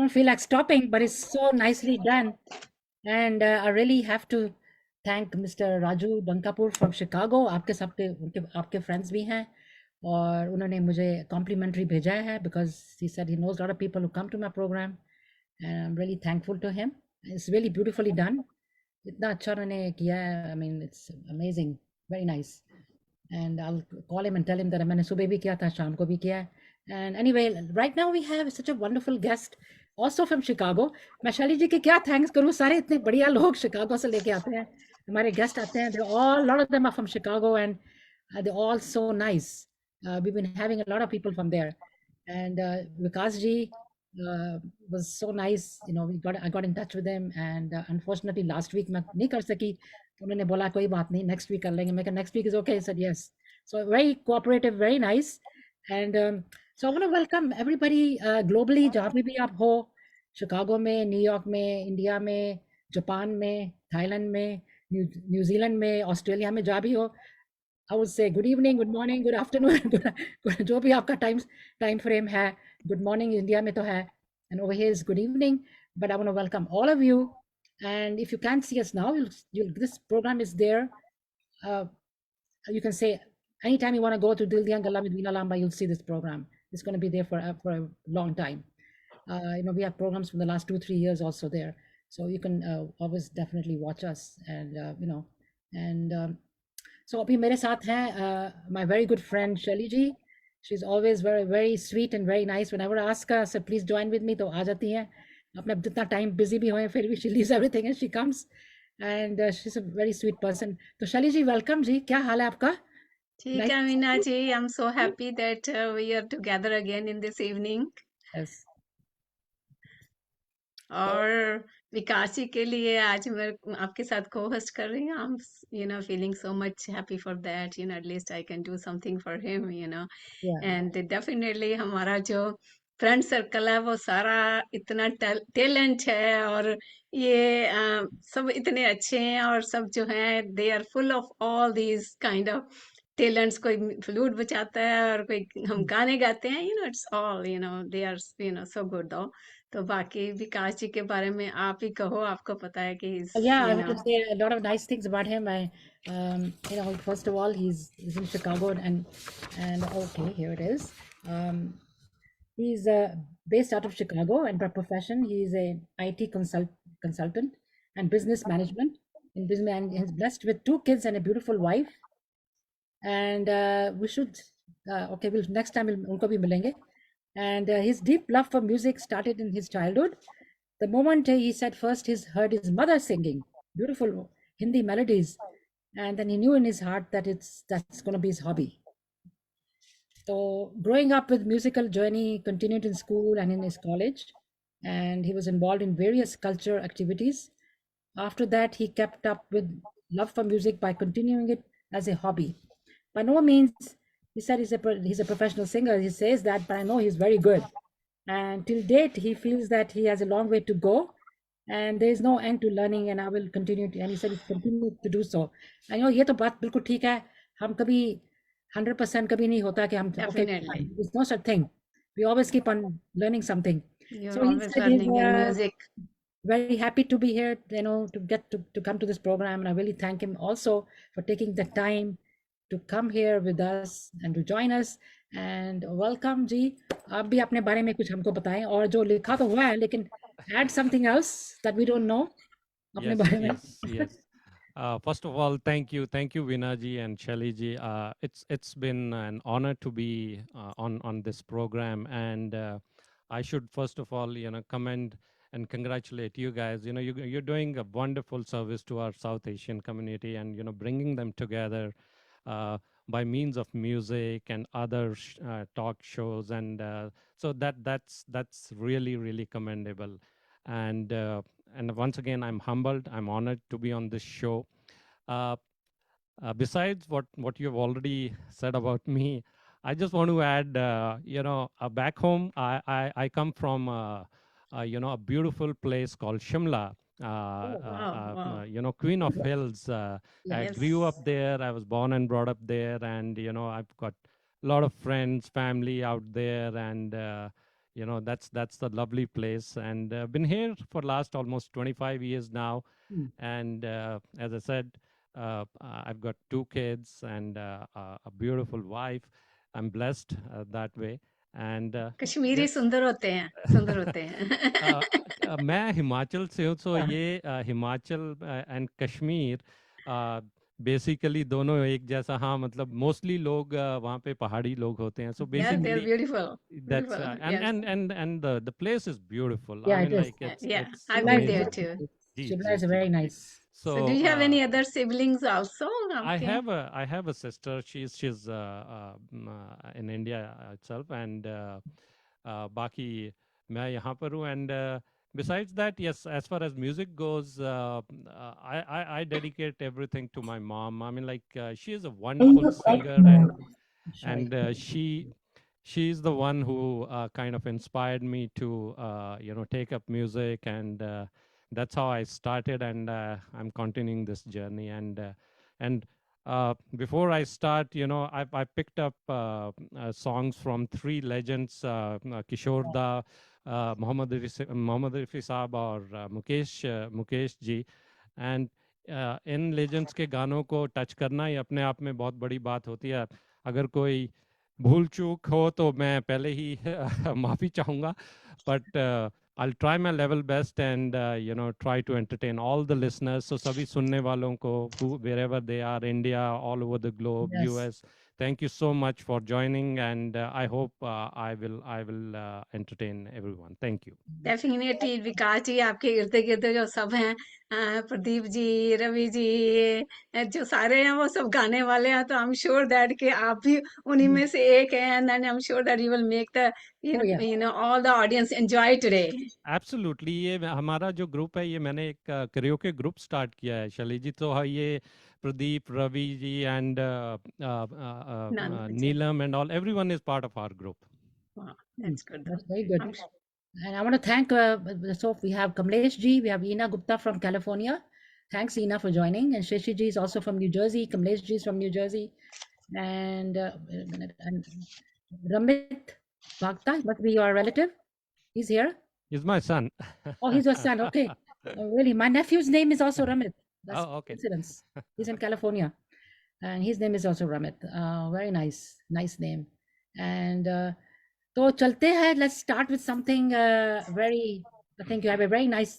don't feel like stopping, but it's so nicely done. And I really have to thank Mr. Raju Bankapur from Chicago. आपके सबके उनके आपके friends भी हैं और उन्होंने मुझे complimentary भेजा है because he said he knows a lot of people who come to my program, and I'm really thankful to him. It's really beautifully done. इतना अच्छा उन्होंने किया है. I mean, it's amazing, very nice. And I'll call him and tell him that मैंने सुबह भी किया था, शाम को भी किया है. And anyway, right now we have such a wonderful guest, also from Chicago. मैं शैली जी के क्या thanks करूँ, सारे इतने बढ़िया लोग शिकागो से लेके आते हैं, हमारे guest आते हैं. They're all, a lot of them are from Chicago, and they're all so nice. We've been having a lot of people from there, and Vikas ji was so nice. You know, I got in touch with him, and unfortunately last week मैं नहीं कर सकी. उन्होंने बोला कोई बात नहीं, next week कर लेंगे. मैं कहा next week is okay. He said yes. So very cooperative, very nice. And so I want to welcome everybody globally, जहाँ पे भी आप हो, शिकागो में, न्यूयॉर्क में, इंडिया में, जापान में, थाईलैंड में, न्यूजीलैंड में, ऑस्ट्रेलिया में, जहाँ भी हो. I would say good evening, good morning, good afternoon, जो भी आपका time frame है. Good morning India में तो है, and over here is good evening. But I want to welcome all of you. And if you can't see us now, this program is there. You can say anytime you want to go to Dildian Gala with Veena Lamba, you'll see this program. It's going to be there for a long time. You know, we have programs from the last 2-3 years also there, so you can always definitely watch us. And you know, and so अभी मेरे साथ हैं my very good friend Shelly ji. She's always very very sweet and very nice. Whenever I ask her, so please join with me, तो आ जाती हैं. अपने जितना time busy भी होए, फिर भी she leaves everything and she comes. And she's a very sweet person. तो Shelly ji, welcome जी. क्या हाल है आपका? ठीक Nice है to see Meena you. Ji, I'm so happy that we are together again in this evening. Yes. और विकास जी के लिए आज मैं आपके साथ co-host कर रही हूँ. I'm feeling so much happy for that. At least I can do something for him. Yeah. And definitely हमारा जो फ्रेंड सर्कल है वो सारा इतना टैलेंट है और ये सब इतने अच्छे हैं और सब जो हैं they are full of all these kind of talents. कोई फ्लूट बजाता है और कोई हम गाने गाते हैं. It's all they are so good though. तो बाकी विकास जी के बारे में आप ही कहो, आपको पता है कि Yeah, I want to say a lot of nice things about him. You know, first of all, he's in Chicago, and okay, here it is. He's based out of Chicago, and by profession, he's a IT consultant and business management in business, and he's blessed with 2 kids and a beautiful wife. And we should okay, we'll next time unko bhi milenge. And his deep love for music started in his childhood. The moment he said first he's heard his mother singing beautiful Hindi melodies, and then he knew in his heart that that's going to be his hobby. So growing up with musical journey continued in school and in his college, and he was involved in various culture activities. After that, he kept up with love for music by continuing it as a hobby. By no means, he said he's a professional singer. He says that, but I know he's very good. And till date, he feels that he has a long way to go, and there is no end to learning. And I will continue to. And he said he continue to do so. I know ये तो बात बिल्कुल ठीक है. हम कभी 100% कभी नहीं होता कि हम okay. definitely There's no such thing. We always keep on learning something. you're So he always said he's learning in music. very happy to be here, you know, to get to come to this program. And I really thank him also for taking the time to come here with us and to join us. And welcome जी. आप भी अपने बारे में कुछ हमको बताएं, और जो लिखा तो हुआ है, लेकिन add something else that we don't know अपने Yes, बारे में. yes. First of all, thank you, Veena ji and Shelly ji. It's been an honor to be on this program, and I should first of all, commend and congratulate you guys. You're doing a wonderful service to our South Asian community, and bringing them together by means of music and other talk shows, and so that's really really commendable. And once again, I'm humbled. I'm honored to be on this show. Besides what you've already said about me, I just want to add, back home, I come from, a beautiful place called Shimla. Wow. Queen of Hills. I Yes. grew up there. I was born and brought up there, and I've got a lot of friends, family out there, and that's the lovely place, and been here for last almost 25 years now. Hmm. And as I said, I've got 2 kids and a beautiful wife. I'm blessed that way. And Kashmiri yes. सुंदर होते हैं अ, मैं हिमाचल से हूँ, तो हाँ, ये Himachal and Kashmir basically दोनों एक जैसा, हाँ, मतलब मोस्टली लोग वहाँ पे पहाड़ी लोग होते हैं, सो yeah, they're basically beautiful, that's beautiful, and yes, and and and the place is beautiful. I yeah, it mean, is. like it's yeah, it's I've Shimla been is there amazing. too. beautiful. जी Shimla ji is जी. very nice. So So do you have any other siblings also आपके? I have a sister. She's in India itself, and बाकी मैं यहाँ पर हूँ. And besides that, yes, as far as music goes, I dedicate everything to my mom. I mean, like she is a wonderful singer, and she's the one who kind of inspired me to take up music, and that's how I started, and I'm continuing this journey. And before I start, I picked up songs from 3 legends, Kishore Da, Mohammad Rafi Saab, और Mukesh ji. And in legends के गानों को touch करना ही अपने आप में बहुत बड़ी बात होती है. अगर कोई भूल चूक हो तो मैं पहले ही माफ़ी चाहूँगा, but I'll try my level best, and try to entertain all the listeners. So सभी सुनने वालों को, wherever they are, India, all over the globe, Yes. US, thank you so much for joining, and I hope I will entertain everyone. Thank you. Definitely Vikas ji, आपके इर्द गिर्द जो सब हैं, प्रदीप जी, रवि जी, जो सारे हैं वो सब गाने वाले हैं, तो आई एम श्योर दैट कि आप भी उन्हीं में से एक हैं, and I am sure that you will make the Oh yeah. All the audience enjoy today. Absolutely. ये हमारा जो ग्रुप है, ये मैंने एक करियोके ग्रुप स्टार्ट किया है, शैली जी. तो ये Pradeep, Ravi ji, and Neelam, and all, everyone is part of our group. That's good. That's very good. I'm And I want to thank, so we have Kamlesh ji, we have Ina Gupta from California. Thanks, Ina, for joining. And Shashi ji is also from New Jersey. Kamlesh ji is from New Jersey. And wait a minute. And Ramit Bhakta must be your relative. He's here. He's my son. Oh, he's your son. Okay. Oh, really? My nephew's name is also Ramit. That's Oh, okay. coincidence. He's in California. And his name is also Ramit. Very nice. Nice name. And तो चलते हैं. Let's start with something very, I think you have a very nice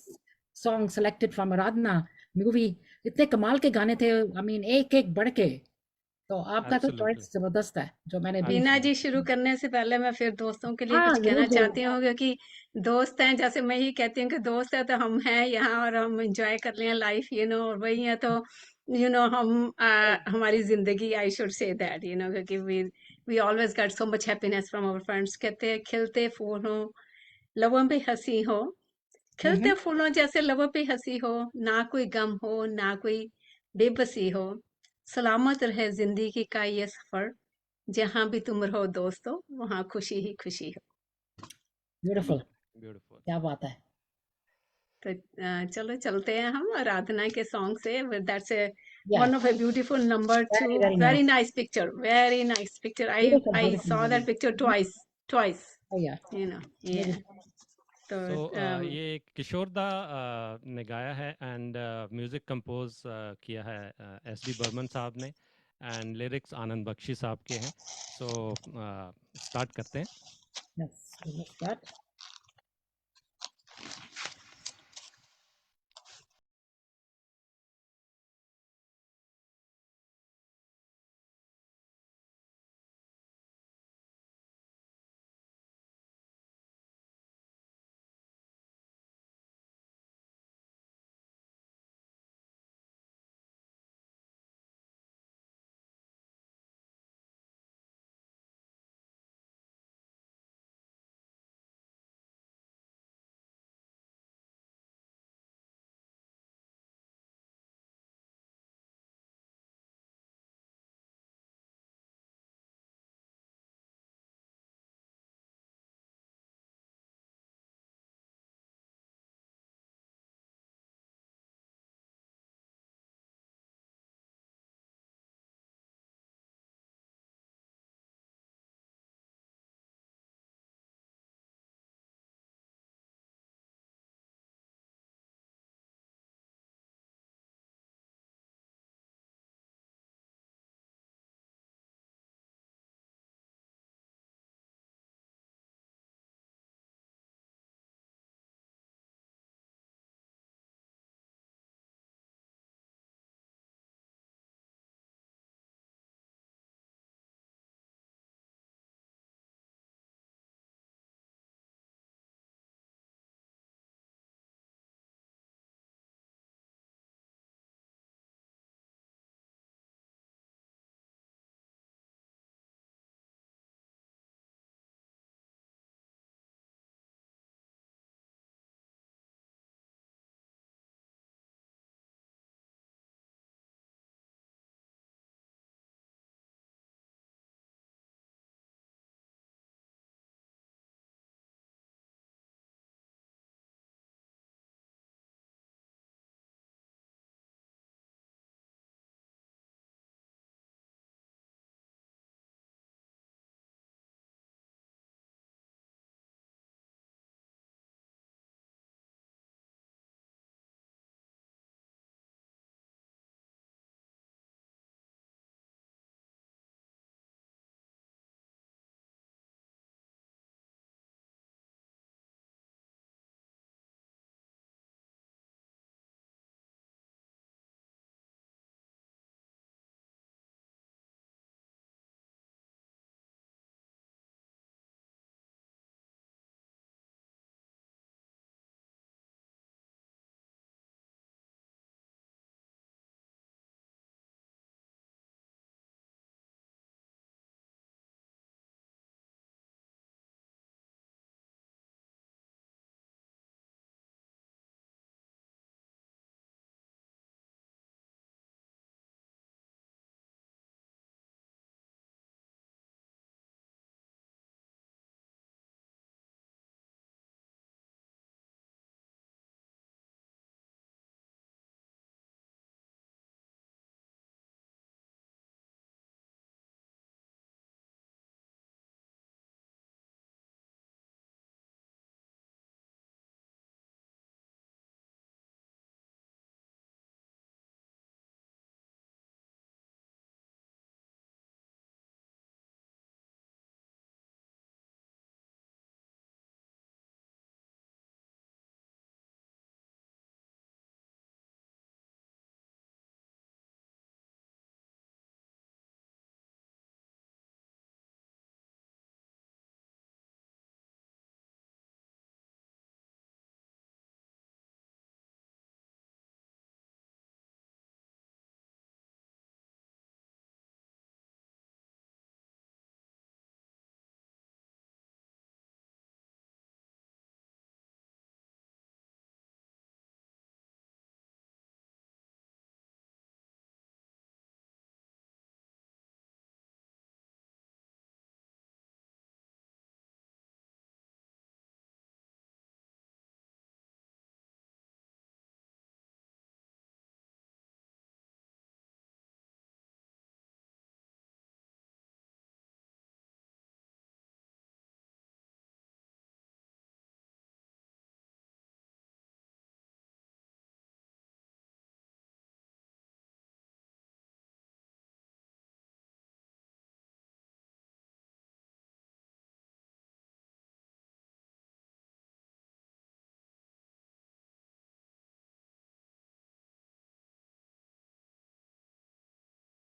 song selected from Aradhana movie. इतने कमाल के गाने थे. I mean, एक एक बढ़ के. तो आपका तो Absolutely. चॉइस जबरदस्त है जो मैंने भी. वीना जी, शुरू करने से पहले मैं फिर दोस्तों के लिए हाँ, कुछ कहना जरूर चाहती जरूर. हूँ, क्योंकि दोस्त हैं, जैसे मैं ही कहती हूँ कि दोस्त है तो हम हैं यहाँ और हम एंजॉय कर रहे हैं लाइफ, और वही है तो हम हमारी जिंदगी, आई शुड से दैट, क्योंकि we always get so much happiness from our friends. कहते हैं खिलते फूल हो, लबों पे हंसी हो, खिलते फूलों जैसे लबों पे हंसी हो, ना कोई गम हो ना कोई बेबसी हो, सलामत रहे जिंदगी का ये सफर, जहां भी तुम रहो दोस्तों वहां खुशी ही खुशी हो. Beautiful. Beautiful. क्या बात है. तो चलो चलते हैं हम आराधना के सॉन्ग से. That's a Yeah. one of a beautiful number two. Very, very Very nice. nice picture, very nice picture. Beautiful, I beautiful saw that movie. picture twice. Oh yeah. Yeah. Beautiful. तो So ये किशोर दा ने गाया है, and music compose किया है SD Burman साहब ने, एंड लिरिक्स आनंद बख्शी साहब के हैं. सो स्टार्ट करते हैं. Yes. Let's start.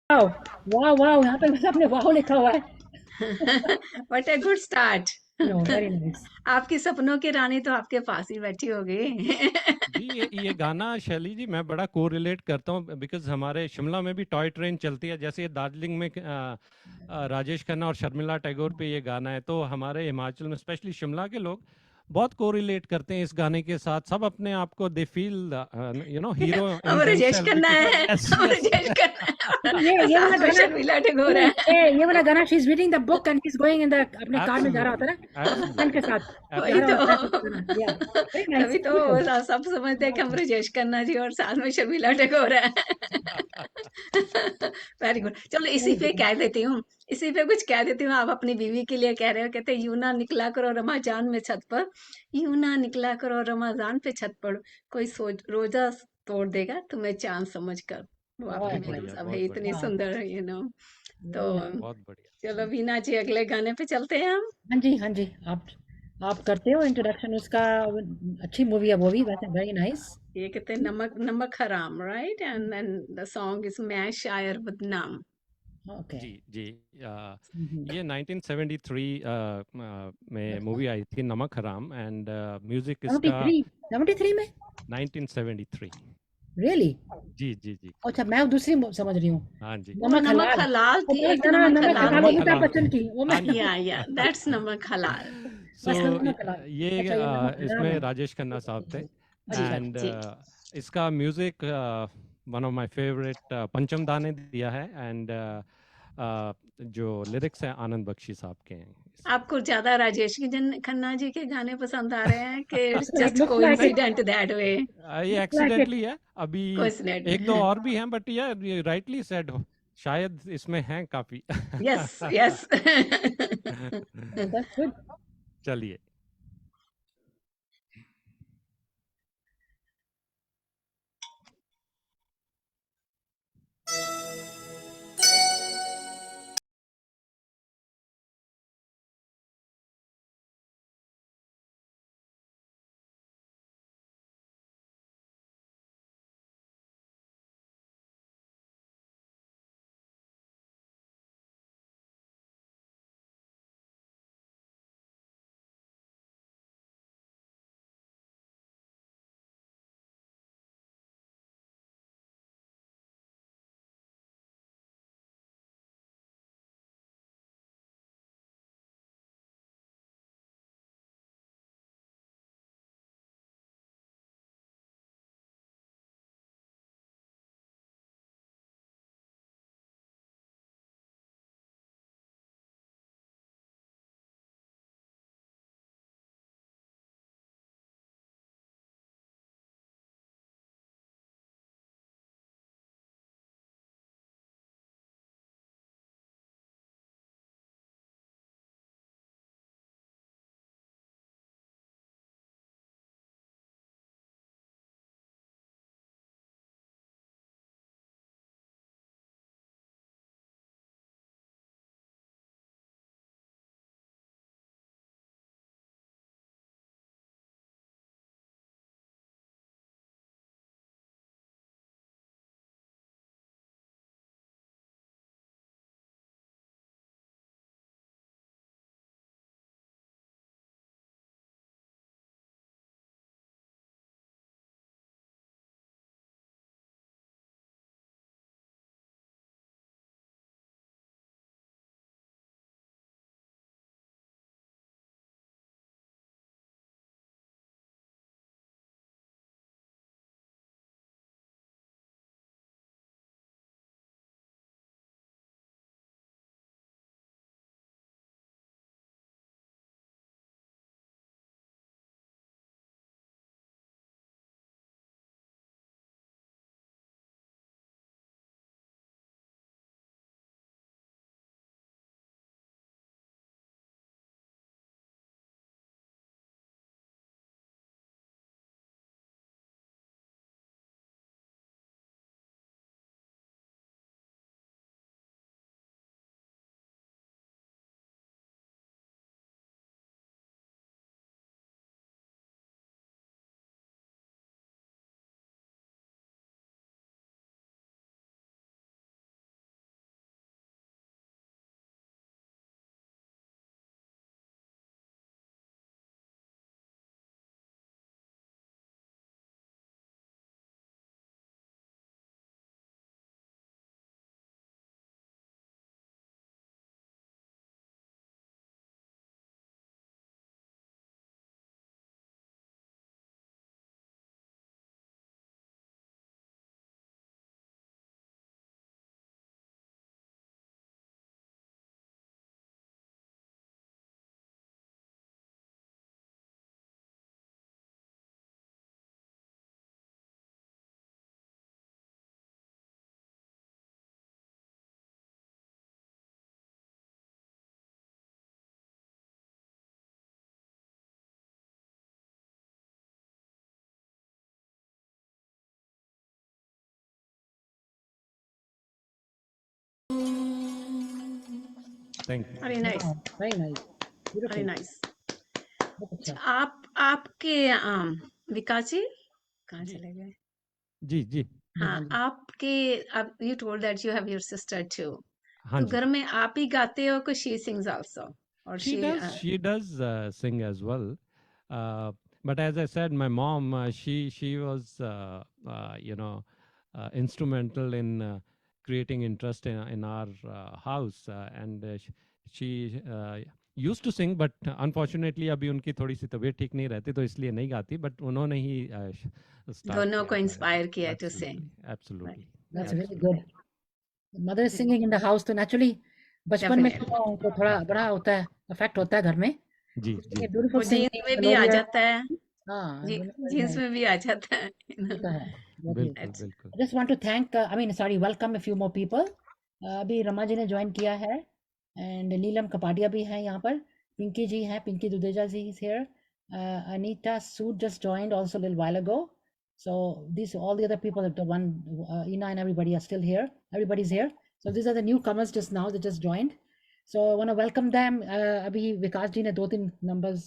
Wow wow wow, यहाँ पे आपने वाओ लिखा हुआ है। What a good start. No, very nice. आपकी सपनों की रानी तो आपके पास ही बैठी होगी। जी, ये गाना शैली जी मैं बड़ा कोरिलेट करता हूँ, बिकॉज़ हमारे शिमला में भी टॉय ट्रेन चलती है, जैसे ये दार्जिलिंग में राजेश खन्ना और शर्मिला टैगोर पे ये गाना है, तो हमारे हिमाचल में स्पेशली शिमला के लोग बहुत कोरिलेट करते हैं इस गाने के साथ। सब अपने आप को दे फील हीरो इन अब राजेश देमसेल्फ, खन्ना बिकॉज़ है, यस अब यस राजेश खन्ना है और ये वाला साथ में गाना, शर्मिला टैगोर है। ये वाला गाना, she is reading the book and he is going in the, अपने कार में जा रहा होता एब्सोल्युटली, है ना फ्रेंड के एब्सोल्युटली, साथ, जा वही रहा तो, होता है तो गाना, या वेरी नाइस, तभी तो ब्यूटीफुल। सब समझते हैं कि हम राजेश खन्ना जी और साथ में शर्मिला टैगोर है। एब्सोल्युटली। वेरी गुड, चलो इसी वेरी पे गुड। कह देती हूँ, इसी पे कुछ कह देती हूँ। आप अपनी बीवी के लिए कह रहे हो, कहते यूं ना निकला करो रमाजान में छत पर, यूं ना निकला करो रमाजान पे छत पर, कोई सोच रोजा तोड़ देगा तुम्हें चांद समझ कर। वो आपकी बहुत बहुत बेगम बढ़िया, साहब है, बहुत इतनी बढ़िया, हाँ, सुंदर है तो वेरी नाइस। बहुत बढ़िया। चलो वीना जी, अगले गाने पे चलते हैं हम। हाँ जी, हाँ जी, आप करते हो इंट्रोडक्शन उसका। अच्छी मूवी है वो भी, वैसे वेरी नाइस। ये कहते हैं नमक नमक हराम, right, and then the song is मैं शायर बदनाम। ओके। जी, जी। ये 1973 में मूवी आई थी नमक हराम, एंड म्यूज़िक इसका 73, 73 में? 1973। रियली? जी, जी, जी। अच्छा, मैं दूसरी समझ रही हूँ। हाँ जी। वो नमक नमक हलाल, हलाल वो थी, नमक एक दाना, नमक नमक हलाल हलाल थी। नमक अमिताभ हलाल। बच्चन की, वो मैं हाँ जी। या दैट्स नमक हलाल। सो अच्छा, नमक हलाल। ये अच्छा, ये नमक हराम इसमें है। राजेश खन्ना साहब थे, अच्छा, एंड जी। इसका music one of my favourite पंचम दा ने दिया है, एंड जो लिरिक्स हैं आनंद बख्शी साहब के हैं इसमें। आपको ज्यादा राजेश की खन्ना जी के गाने पसंद आ रहे हैं कि it's it just looks like it, coincident that way? ये लुक्स लाइक इट। एक्सीडेंटली है अभी। एक दो कोइंसिडेंट। और भी हैं, बट ये राइटली सेड हो, शायद इसमें हैं काफी। Yes yes. That's good. चलिए। Thank you. Very nice, Wow, very nice. Very Beautiful. Nice. बहुत अच्छा. आपके विकास जी कहाँ जी चले गए? जी जी हाँ, हाँ जी. आपके you told that you have your sister too, हाँ तो जी. घर में आप ही गाते हो कि शी सिंग्स आल्सो और She does sing as well. But as I said, my mom, she was, you know, instrumental in creating interest in our house, and she used to sing, but unfortunately अभी उनकी थोड़ी सी तबीयत ठीक नहीं रहती, तो इसलिए नहीं गाती, but उन्होंने ही start दोनों किया को था. इंस्पायर किया to Absolutely, sing, absolutely, That's really absolutely. good. Mother is singing in the house, तो naturally बचपन में डेफिनेटली तो थोड़ा बड़ा होता है, इफेक्ट होता है घर में. जी जी. ब्यूटीफुल वो जीन्स सिंगिंग, में भी आ मेलोडियस. जाता है, हाँ, जी very जीन्स nice. में भी आ जाता है ये तो है, बहुत ही. बिल्कुल बिल्कुल. I just want to thank, I mean, sorry, welcome a few more people. अभी रमा जी ने ज्वाइन किया है, एंड नीलम कपाडिया भी हैं यहाँ पर. पिंकी जी हैं, पिंकी दुदेजा जी is here. Anita Sood just joined also a little while ago. So these all the other people, the one Ina and everybody are still here. Everybody's here. So these are the newcomers just now. They just joined. So I want to welcome them. अभी विकास जी ने 2-3 numbers.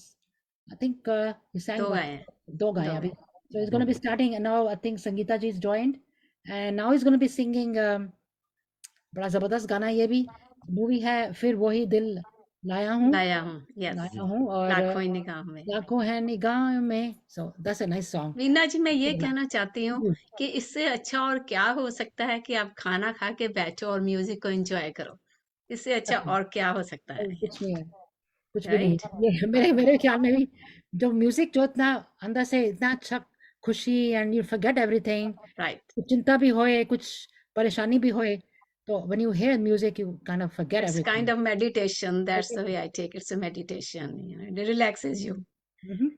I think he sang दो one, गए हैं, 2 गाए दो अभी. गए। So he's going to be starting, and now I think Sangeeta ji is joined, and now he's going to be singing. बड़ा जबरदस्त गाना ये भी. मूवी है फिर वही दिल लाया हूँ, लाया हूँ, यस, जी लाया हूँ, और लाखों ही निगाह में। लाखों है निगाह में. So that's a nice song. Veena जी, मैं ये जी. कहना चाहती हूँ कि इससे अच्छा और क्या हो सकता है कि आप खाना खा के बैठो और म्यूजिक को एंजॉय करो। इससे अच्छा और क्या हो सकता है, कुछ नहीं है, कुछ भी नहीं राइट? है. ये मेरे मेरे ख्याल में भी जो म्यूजिक जो इतना अंदर से इतना अच्छा खुशी, and you forget everything. Right, कुछ चिंता भी होए, कुछ परेशानी भी होए, तो when you hear music you kind of forget it's everything. Kind of meditation, that's the way I take it's, a meditation, it relaxes you. Mhm.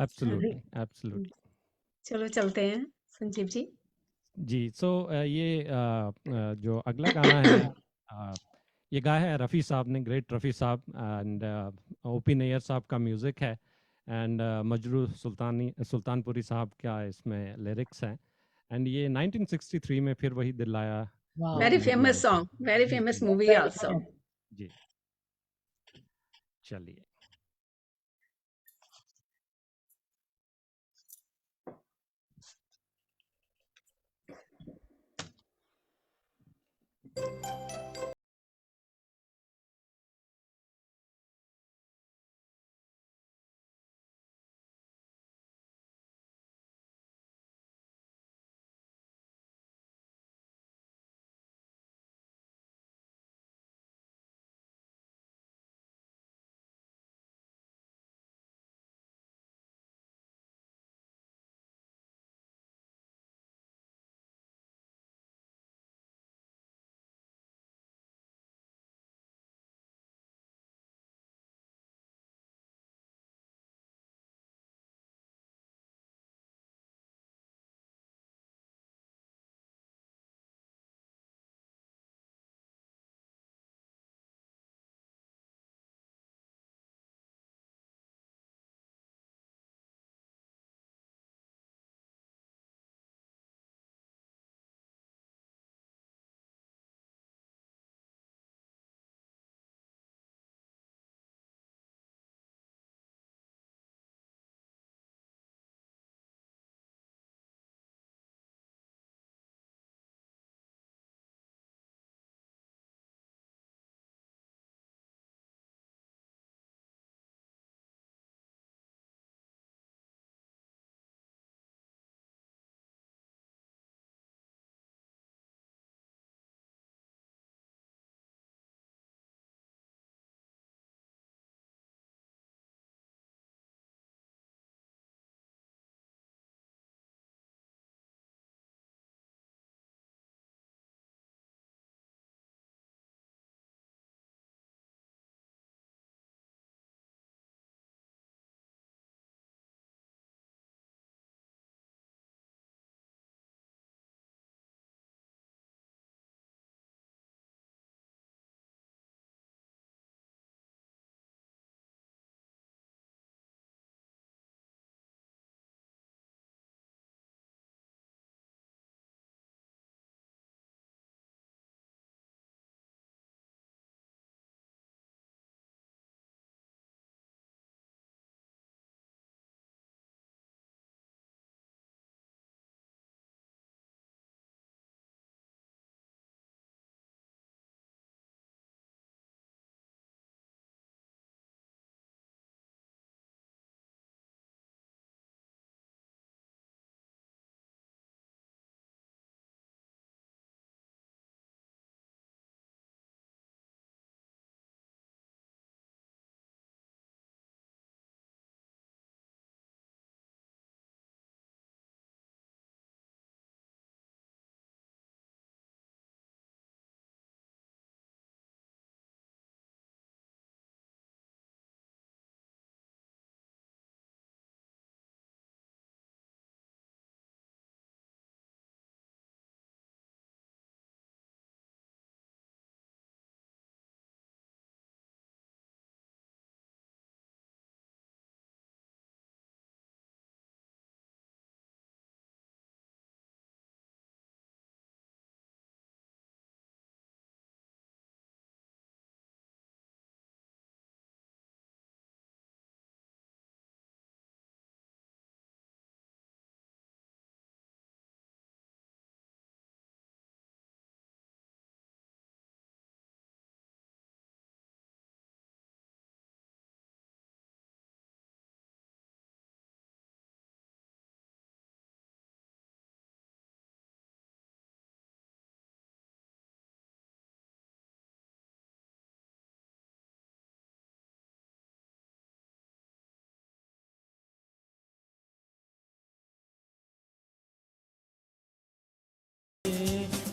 Absolutely, absolutely. चलो चलते हैं संजीव जी। जी, सो ये जो अगला गाना है, ये गाया है रफ़ी साहब ने, ग्रेट रफ़ी साहब, एंड ओपी नैयर साहब का म्यूज़िक है, एंड मजरू सुल्तानपुरी साहब का इसमें लिरिक्स हैं, एंड ये 1963 में फिर वही दिल आया Wow. वेरी मूवी आई फेमस थी. सॉन्ग, वेरी जी फेमस जी मूवी Very आल्सो। famous. जी. चलिए.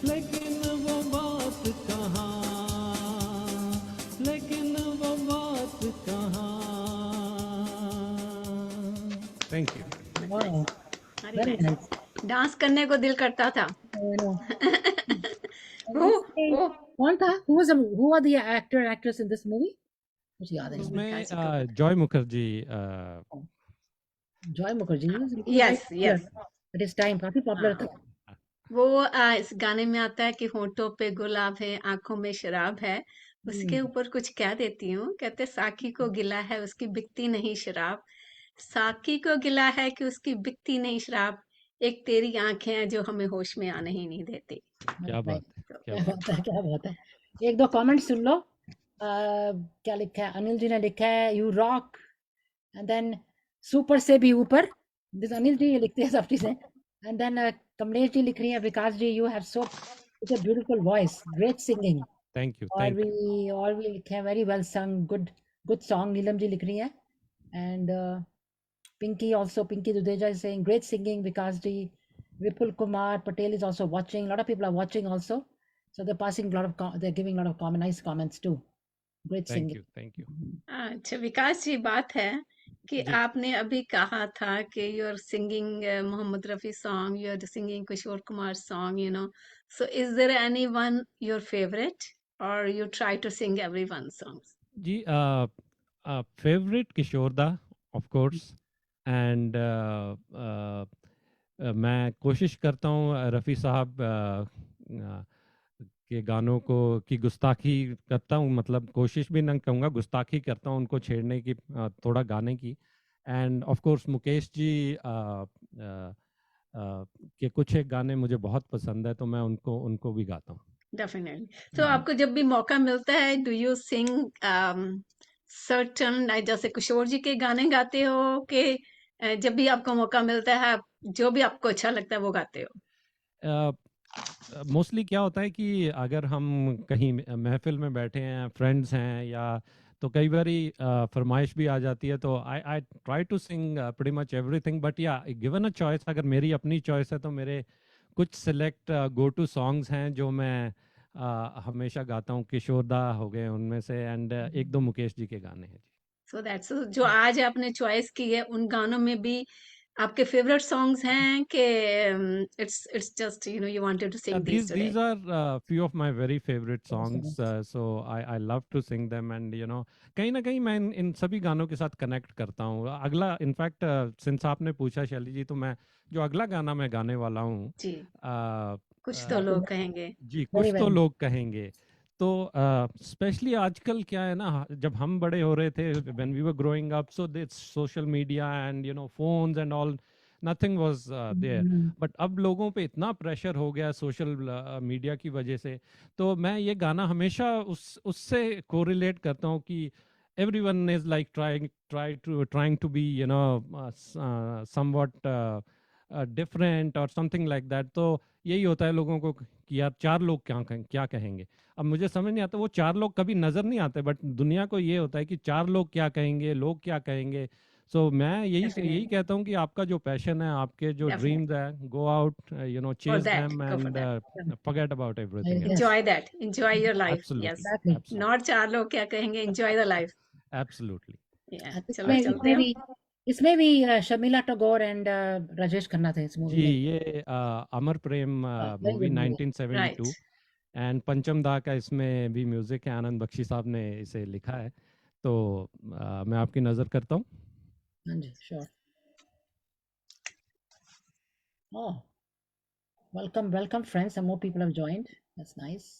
लेकिन वो बात कहाँ, लेकिन वो बात कहाँ। Thank you. Wow, very very nice. nice. Dance करने को दिल करता था। You know, वो let's say, वो कौन था? Who are the actor and actress in this movie? मुझे याद नहीं. इसमें विकास जी को Joy Mukherjee Joy Mukherjee was very yes popular yes at his time. काफी popular हाँ था. वो इस गाने में आता है कि होठों पे गुलाब है आंखों में शराब है, उसके Hmm. ऊपर कुछ कह देती हूँ, कहते साकी को गिला है उसकी बिकती नहीं शराब, साकी को गिला है कि उसकी बिकती नहीं शराब, एक तेरी आंखें हैं जो हमें होश में आने ही नहीं देती। क्या Right. बात है, तो क्या क्या बात बात है, क्या बात है. एक दो कमेंट सुन लो. क्या लिखा है? अनिल जी ने लिखा है you rock, and then super से भी ऊपर. दिस अनिल जी ये लिखते हैं सब चीजें. एंड देन कमलेश जी लिख रही है Vikas ji you have so such a beautiful voice, great singing. Thank you, और थैंक यू। भी और भी लिखे हैं very well sung, good good song. Neelam ji लिख रही हैं. And Pinky also, Pinky Dudeja is saying great singing, Vikas ji. Vipul Kumar Patel is also watching. A lot of people are watching also. So they're passing a lot of, they're giving a lot of nice comments too. Great thank singing. You, thank you. अच्छा विकास जी, बात है कि जी। आपने अभी कहा था कि you are singing Mohammed Rafi song, you are singing Kishore Kumar song, you know, so is there any one your favourite और you try to sing every one songs? जी, favourite Kishore da of course, and मैं कोशिश करता हूँ रफ़ी साहब के गानों को की गुस्ताखी करता हूँ, मतलब कोशिश भी ना कहूँगा, गुस्ताखी करता हूँ उनको छेड़ने की, थोड़ा गाने की। End of course Mukesh ji के कुछ एक गाने मुझे बहुत पसंद है, तो मैं उनको उनको भी गाता हूँ। डेफिनेटली। तो आपको जब भी मौका मिलता है डू यू सिंग सर्टन, जैसे किशोर जी के गाने गाते हो कि जब भी आपको मौका मिलता है आप जो भी आपको अच्छा लगता है वो गाते हो? मोस्टली क्या होता है कि अगर हम कहीं महफिल में बैठे हैं, फ्रेंड्स हैं, या तो कई बारी फरमाइश भी आ जाती है, तो I I try to sing pretty much everything, but या गिवन अ चॉइस, अगर मेरी अपनी चॉइस है तो मेरे कुछ सिलेक्ट गो टू सॉन्ग्स हैं जो मैं हमेशा गाता हूँ। किशोर दा हो गए उनमें से, एंड एक दो मुकेश जी के गाने हैं। सो दैट्स जो आज आपने चॉइस की है उन गानों में भी आपके फेवरेट सॉन्ग्स हैं कि it's just you know you wanted to Yeah, sing this today? these are few of my very favorite songs. Yes. So I love to sing them, and कहीं ना कहीं मैं इन सभी गानों के साथ कनेक्ट करता हूँ। अगला इनफैक्ट सिंस आपने पूछा शैली जी, तो मैं जो अगला गाना मैं गाने वाला हूँ, जी, अ, कुछ तो अ, लोग कहेंगे। जी, Very कुछ तो well. लोग कहेंगे। तो स्पेशली आजकल क्या है ना, जब हम बड़े हो रहे थे, when we were growing up, so this social media and phones and all, nothing was there. Mhm. But अब लोगों पे इतना प्रेशर हो गया सोशल मीडिया की वजह से, तो मैं ये गाना हमेशा उससे कोरिलेट करता हूँ कि everyone is like trying to be somewhat different or something like that। तो यही होता है लोगों को कि यार चार लोग क्या कहेंगे। अब मुझे समझ नहीं आता, वो चार लोग कभी नजर नहीं आते, बट दुनिया को ये होता है कि चार लोग क्या कहेंगे, लोग क्या कहेंगे। सो मैं यही डेफिनेटली, कहता हूँ कि आपका जो पैशन है, आपके जो ड्रीम्स डेफिनेटली, है, go out, for chase that, them go for and that, forget about everything else। Yes. Enjoy that, enjoy your life, Absolutely, yes, Exactly. Not absolutely, चार लोग क्या कहेंगे, एंजॉय द लाइफ। absolutely। या And चलो इसमें चलते इसमें हैं। भी इसमें भी शर्मिला टैगोर एंड राजेश खन्ना थे इस मूवी जी, में. ये Amar Prem very movie good movie. 1972, right, and Pancham da का इसमें भी म्यूजिक है, आनंद बख्शी साहब ने इसे लिखा है। तो मैं आपकी नज़र करता हूँ। हाँ जी, sure. Oh, welcome friends. Some more people have joined. That's nice.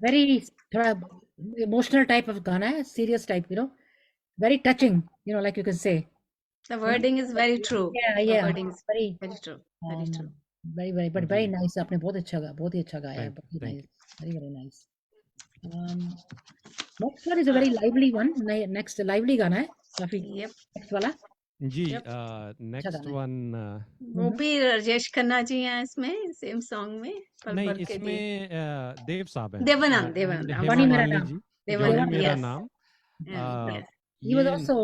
Very थोड़ा इमोशनल टाइप ऑफ गाना है, serious type, very touching, like you can say, The wording is very true. yeah, The yeah, wording is very very true. Very um, true. very but जी very nice, आपने बहुत अच्छा गा, बहुत ही अच्छा गाया है, बहुत ही thank nice, you very nice. um, next one is a Uh, very lively one, next lively गाना है काफी, yep. next वाला जी Yep. अच्छा नेक्स्ट गाना है. वन वो भी राजेश खन्ना जी हैं इसमें सेम सॉन्ग में पल नहीं भर के लिए. इसमें देव साहब हैं Devanand and Devanand I'm Hema Johnny sorry. मेरा मालिनी नाम, जी जॉनी देवानंद, मेरा देवानंद, yes. नाम yeah. Yes. He was ये also,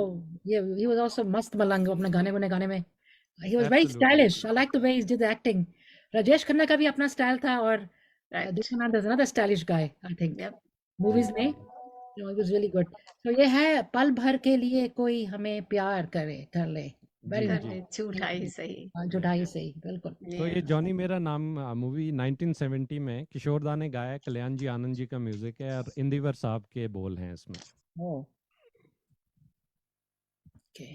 yeah, he was also मस्त मलंग अपने गाने में. He was very absolutely stylish. I like the way he did the acting. Rajesh Khanna का भी अपना स्टाइल था, और Right. Devanand is another stylish guy, I think. Yep. Movies में, it was really good. So ये है पल भर के लिए कोई हमें प्यार कर ले. जी Very कर nice. ले झूठा ही सही. झूठा ही सही, बिल्कुल. तो ये Yeah. जॉनी मेरा नाम मूवी 1970 में किशोर दा ने गाया, कल्याण जी आनंद जी का म्यूजिक है और इंदिवर साहब के बोल हैं इसमें. Oh, okay.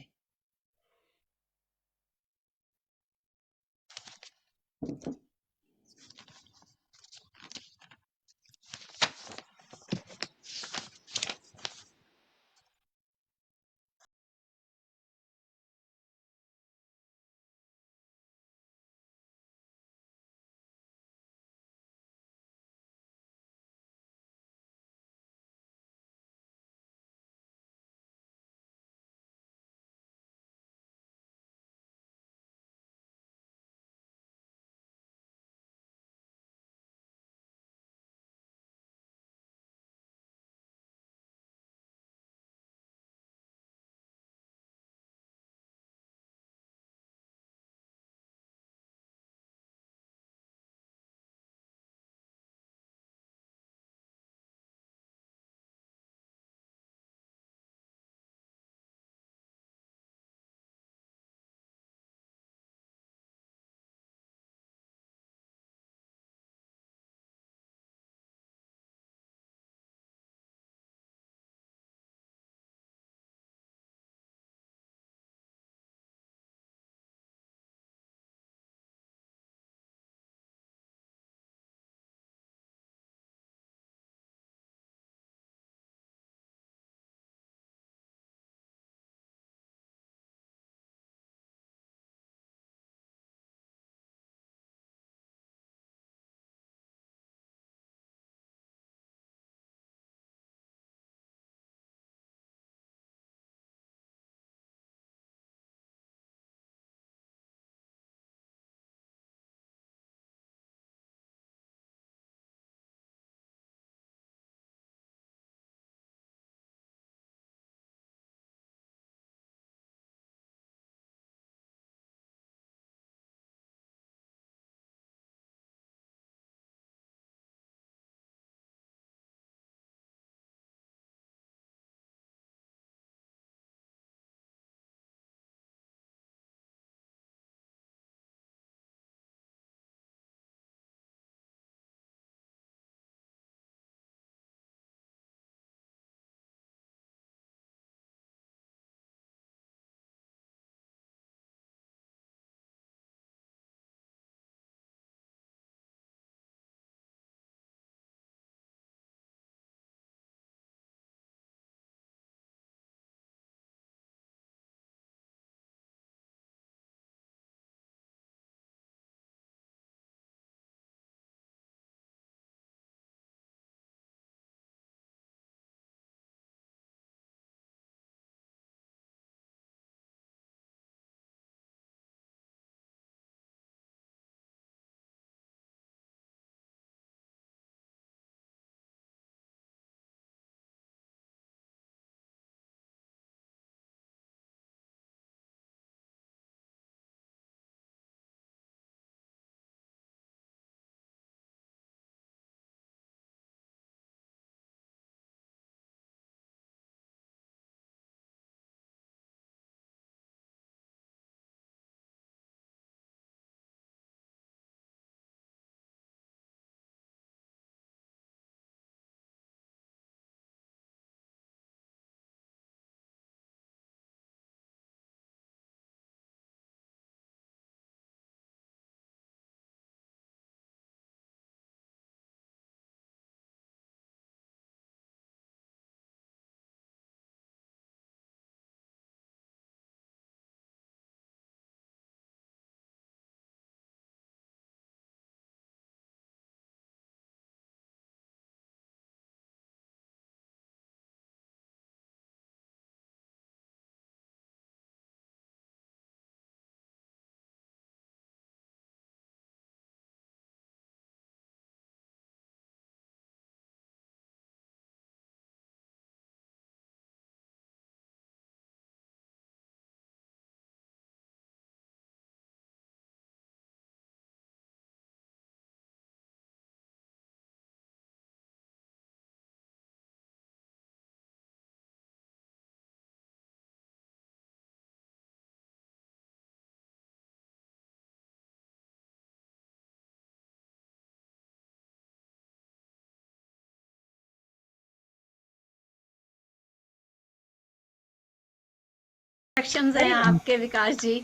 एक्शंस हैं Very nice. आपके Vikas ji.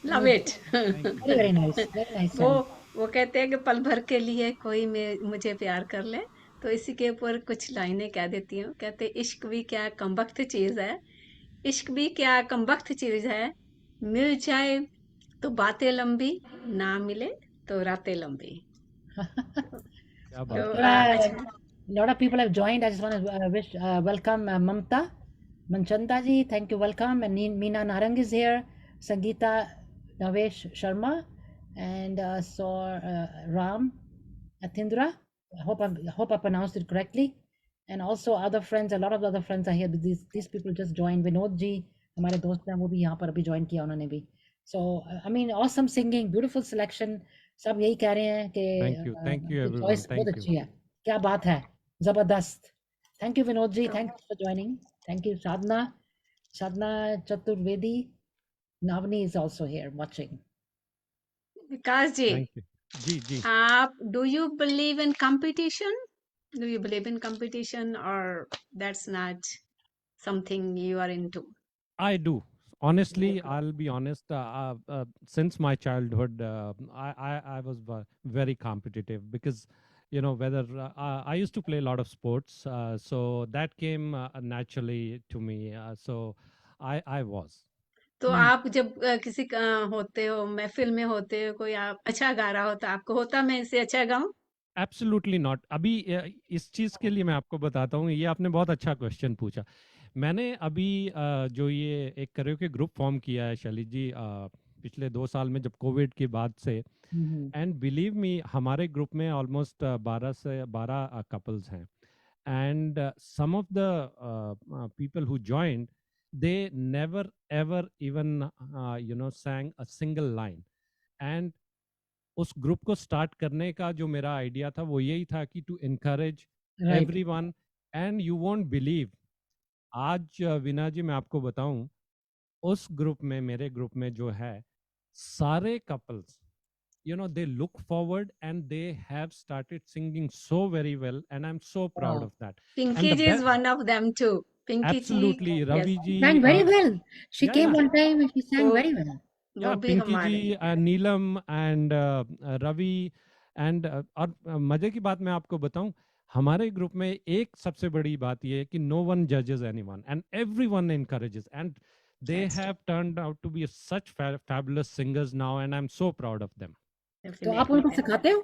Love it. Thank you. Very, very nice. Very nice वो song. वो कहते हैं कि पल भर के लिए कोई मुझे प्यार कर ले, तो इसी के ऊपर कुछ लाइनें कह देती हूँ। कहते इश्क भी क्या कमबख्त चीज है, इश्क भी क्या कमबख्त चीज है, मिल जाए तो बातें लंबी, ना मिले तो रातें लंबी। क्या तो बात है। अच्छा, Lot of people have joined. I just want to wish welcome Mamta Manchanda ji. Thank you, welcome. And Meena Narang is here. Sangeeta Navesh Sharma and Ram Athindra. I hope I pronounced it correctly. And also other friends. A lot of other friends are here. But these people just joined. Vinod ji, हमारे दोस्त हैं वो भी यहाँ पर अभी join किया उन्होंने भी. So I mean awesome singing, beautiful selection. सब यही कह रहे हैं Thank you. Thank you, कि everyone. voice बहुत Thank you. अच्छी है. क्या बात है, जबरदस्त. Thank you Vinod ji, thanks for joining. Thank you Sadhna Chaturvedi. Navani is also here watching. Vikas ji, Thank you. जी. आप do you believe in competition? Do you believe in competition और that's not something you are into? I do. Honestly, I'll be honest. Since my childhood, I was very competitive because, whether I used to play a lot of sports, so that came naturally to me. So I was. तो Hmm. आप जब किसी का होते हो, महफिल में होते हो, कोई आप अच्छा गा रहा होता, आपको होता मैं इससे अच्छा गाऊं? Absolutely not. अभी इस चीज के लिए मैं आपको बताता हूँ, ये आपने बहुत अच्छा क्वेश्चन पूछा। मैंने अभी जो ये एक करियोके ग्रुप फॉर्म किया है शैली जी, पिछले 2 साल में जब कोविड के बाद से, Mhm. एंड बिलीव मी हमारे ग्रुप में ऑलमोस्ट 12 से 12 कपल्स हैं, and some of the people who joined, they never ever even sang a single line. And उस ग्रुप को स्टार्ट करने का जो मेरा आइडिया था वो यही था कि to encourage Right. Everyone, and you won't believe, आज विना जी मैं आपको बताऊं, उस ग्रुप में, मेरे ग्रुप में जो है, सारे couples, they look forward and they have started singing so very well, and I'm so proud Wow. of that. And Pinky the ji is best, one of them too. Pinky ji, absolutely, yes, Ravi ji, Sang very well. She yeah, came yeah, one time and she sang वो very well. वो yeah, भी Pinky हमारे ji, Neelam and Ravi, and और मजे की बात मैं आपको बताऊं, हमारे ग्रुप में एक सबसे बड़ी बात ये है कि no one judges anyone and everyone encourages, and they That's have turned out to be such fabulous singers now, and I'm so proud of them. तो आप उनको डेफिनेटली। सिखाते हो?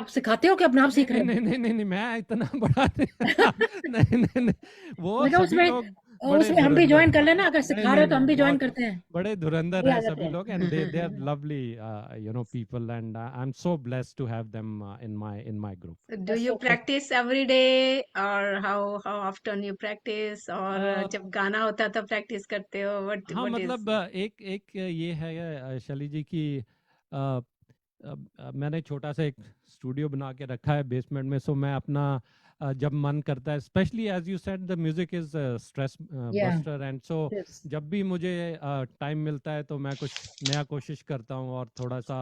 आप सिखाते हो कि अपने आप नहीं सीख नहीं रहे हो? नहीं नहीं नहीं नहीं, मैं इतना बड़ा नहीं नहीं नहीं, वो मतलब सभी उसमें लोग बड़े उसमें हम भी धुरंधर, ज्वाइन कर लेना, अगर नहीं सिखा रहे हो नहीं तो हम भी नहीं, ज्वाइन बहुत करते हैं. बड़े धुरंधर भी आ हैं जाते सभी हैं. लोग, and they are lovely people, and I'm so blessed to have them in my group. Do That's you so good. Practice every day और हाउ ऑफ्टन यू प्रैक्टिस? और जब गाना होता है तब प्रैक्टिस करते हो? व्हाट हाँ, व्हाट इज? मतलब एक ये है शैली जी की, मैंने छोटा सा एक स्टूडियो बना के रखा है बेसमेंट में, सो मैं अपना जब मन करता है, specially as you said the music is stress Yeah. Buster, and so Yes. जब भी मुझे टाइम मिलता है तो मैं कुछ नया कोशिश करता हूँ और थोड़ा सा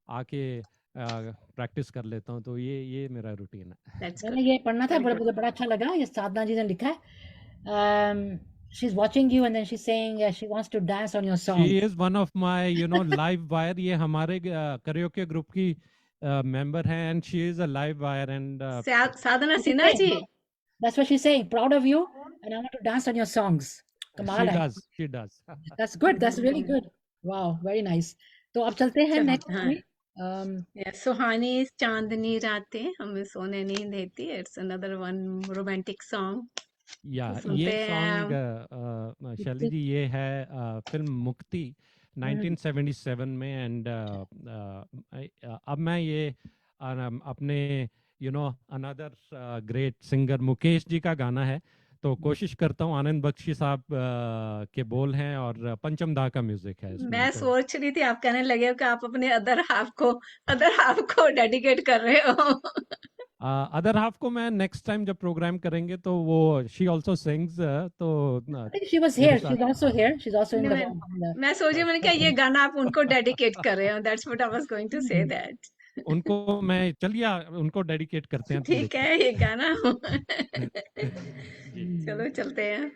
आके प्रैक्टिस कर लेता हूँ, तो ये मेरा रूटीन है। दैट्स मैंने गुड, ये पढ़ना था, वेरी मुझे गुड। बड़ा अच्छा लगा, ये साधना जी ने लिखा है. She's watching you and then she's saying she wants to dance on your song. She is one of my live wire, ये हमारे करियोके ग्रुप की मेंबर हैं, and she is a live wire, and Sadhana She's Sinha ji, saying, that's what she's saying. Proud of you, and I want to dance on your songs. कमाल है. she does. That's good. That's really good. Wow, very nice. तो अब चलते हैं next हाँ, में. सुहानी चांदनी रातें हमें सोने नहीं देती, it's another one romantic song. या सुनते ये हैं सॉन्ग शैली जी, ये है फिल्म मुक्ति 1977 में, एंड अब मैं ये अपने another great singer Mukesh ji का गाना है, तो कोशिश करता हूँ, आनंद बख्शी साहब के बोल हैं और पंचम दा का म्यूजिक है इसमें, मैं तो सोच रही थी आप कहने लगे हो कि आप अपने अदर हाफ को डेडिकेट कर रहे हो। अदर हाफ को मैं नेक्स्ट टाइम जब प्रोग्राम करेंगे तो वो शी आल्सो सिंग्स, तो I think she was मेरे here. साथ She's also here. She's also in नहीं, the मैं सोची, मैंने कहा ये गाना आप उनको डेडिकेट कर रहे हो, that's what I was going to say that. उनको मैं, चलिए उनको डेडिकेट करते हैं, तो ठीक देखिए। है, ये गाना जी चलो चलते हैं।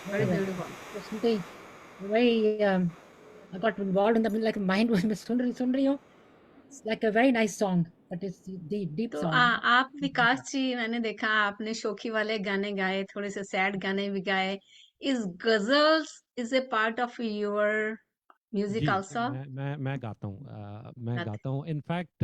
very तो beautiful. सुनते ही वही I got involved in the like mind was मैं सुन रही हूँ. It's like a very nice song, but it's deep तो song. आप विकास जी, मैंने देखा आपने शोखी वाले गाने गाए, थोड़े से सैड गाने भी गाए. Is ghazals is a part of your music जी, आल्सो? मैं गाता हूँ, मैं गाता हूँ in fact.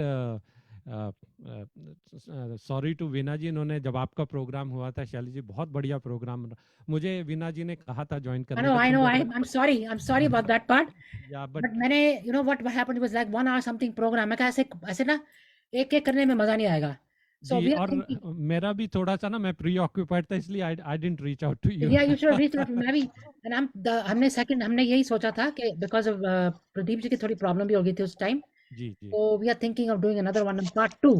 Sorry to Veena ji, इन्होंने जब आपका प्रोग्राम हुआ था, शैली जी बहुत बढ़िया प्रोग्राम, मुझे वीना जी ने कहा था ज्वाइन करने का, I तुम know, लोग I'm sorry about that part. या बट But मैंने you know what happened was like 1 hour something program. मैं कहा ऐसे ऐसे ना एक एक करने में मजा नहीं आएगा. So जी, we are और thinking, मेरा भी थोड़ा सा ना, मैं प्री ऑक्यूपाइड था, इसलिए I didn't reach out to you. yeah, you should have reached out to me. And हमने यही सोचा था कि because of प्रदीप जी की थोड़ी प्रॉब्लम भी हो गई थी उस टाइम. जी जी, So we are thinking of doing another one in part 2.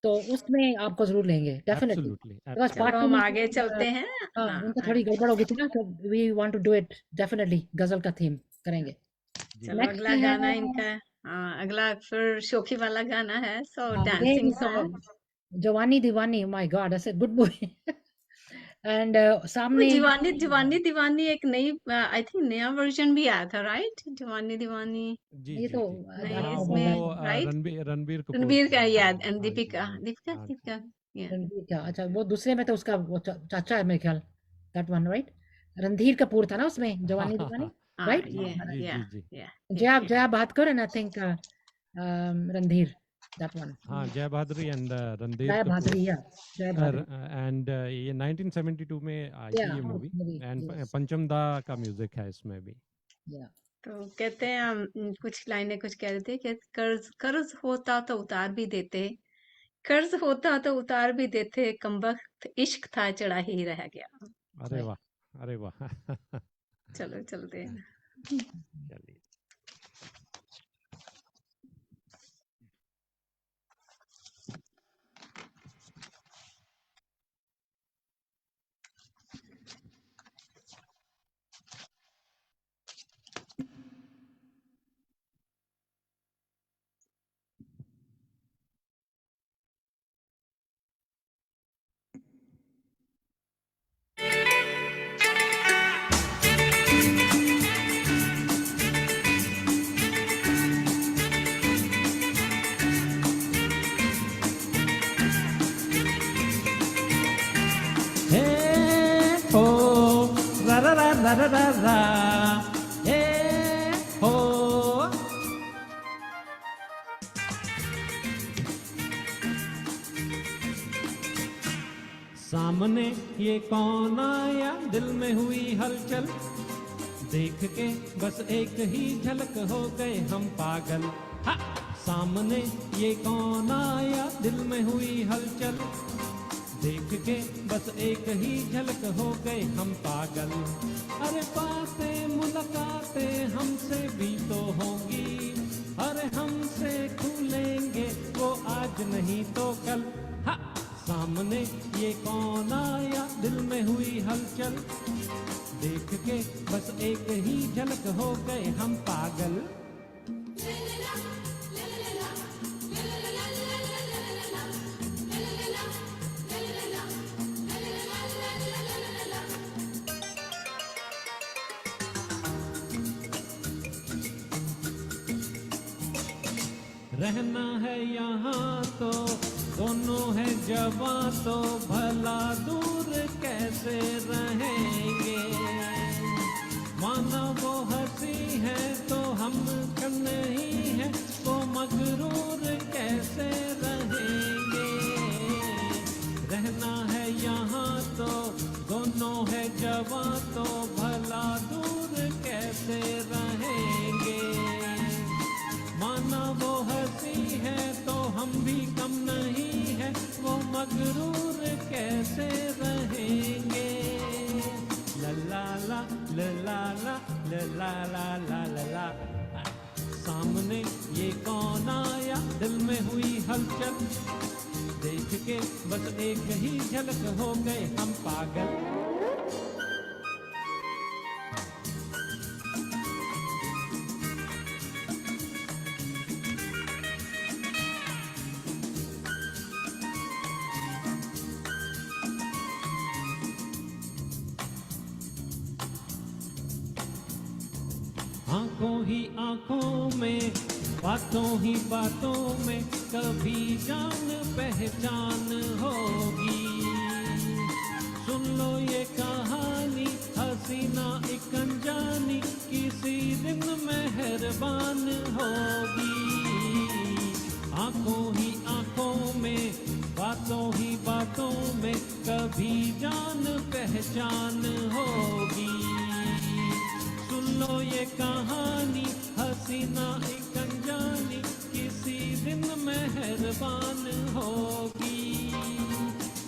तो उसमें आपको जरूर लेंगे definitely. एब्सोल्युटली Because चलो part एब्सोल्युटली। 2 हम में आगे चलते हैं. हाँ, उनका थोड़ी गड़बड़ हो गई थी ना, तो we want to do it definitely गजल का थीम करेंगे. जी चलो नेक्स्ट अगला है गाना इनका. हाँ, अगला फिर शोखी वाला गाना है, सो अगेन डांसिंग सॉन्ग. जवानी दीवानी. माय गॉड, ऐसे गुड मूवी. एंड वो सामने दीवानी दीवानी दीवानी एक नई, आई थिंक नया वर्जन भी आया था, राइट? दीवानी दीवानी. जी ये जी तो जी। नहीं, आपको वो बताया. इसमें राइट रणबीर कपूर रणबीर की का है। याद, एंड हाँ जी, दीपिका हाँ दीपिका हाँ जी। दीपिका. या रणबीर क्या, अच्छा वो दूसरे में तो उसका वो चाचा है मेरे ख्याल. That one right. Randhir Kapoor था ना उसमें हाँ जवानी हाँ दीवानी. हाँ हाँ, राइट. ये जी या जी जी। Yeah yeah Jaya Bahadur and I think Randhir. That one. हाँ, Jai Bahaduri and Randhir Jaya Kapoor. Bhaduri, yeah Jaya Bhaduri. And ये 1972 में आई या थी ये मूवी, मूवी. And yes. पंचम दा का म्यूजिक है इसमें भी। या. तो कहते हैं हम, कुछ लाइनें कुछ कह रहे थे कि कर्ज कर्ज होता तो उतार भी देते, कर्ज होता तो उतार भी देते, कमबख्त इश्क था चढ़ा ही रह गया. अरे वाह, अरे वाह। चलो चलते हैं. चलिए। हे हो रा रा रा रा रा रा रा, हे हो। सामने ये कौन आया, दिल में हुई हलचल, देख के बस एक ही झलक हो गए हम पागल। हा! सामने ये कौन आया, दिल में हुई हलचल, देख के बस एक ही झलक हो गए हम पागल। अरे बातें मुलाकातें हमसे भी तो होंगी, अरे हमसे खुलेंगे वो आज नहीं तो कल। हा! सामने ये कौन आया, दिल में हुई हलचल, देख के बस एक ही झलक हो गए हम पागल। रहना है यहाँ तो दोनों है जवां, तो भला दूर कैसे रहेंगे। माना वो हंसी है तो हम नहीं है, वो मगरूर कैसे रहेंगे। रहना है यहाँ तो दोनों है जवां, तो भला दूर कैसे रहेंगे। माना वो हंसी है तो हम भी कम नहीं है, वो मगरूर कैसे रहेंगे। ला ला ला ला ला ला ला ला ला ला ला। सामने ये कौन आया, दिल में हुई हलचल, देख के बस एक ही झलक हो गए हम पागल। आंखों ही आंखों में, बातों ही बातों में कभी जान पहचान होगी। सुन लो ये कहानी हसीना एक अनजानी, किसी दिन मेहरबान होगी। आंखों ही आंखों में, बातों ही बातों में कभी जान पहचान होगी। सुन लो ये कहानी हसीना एक अनजानी, किसी दिन मेहरबान होगी।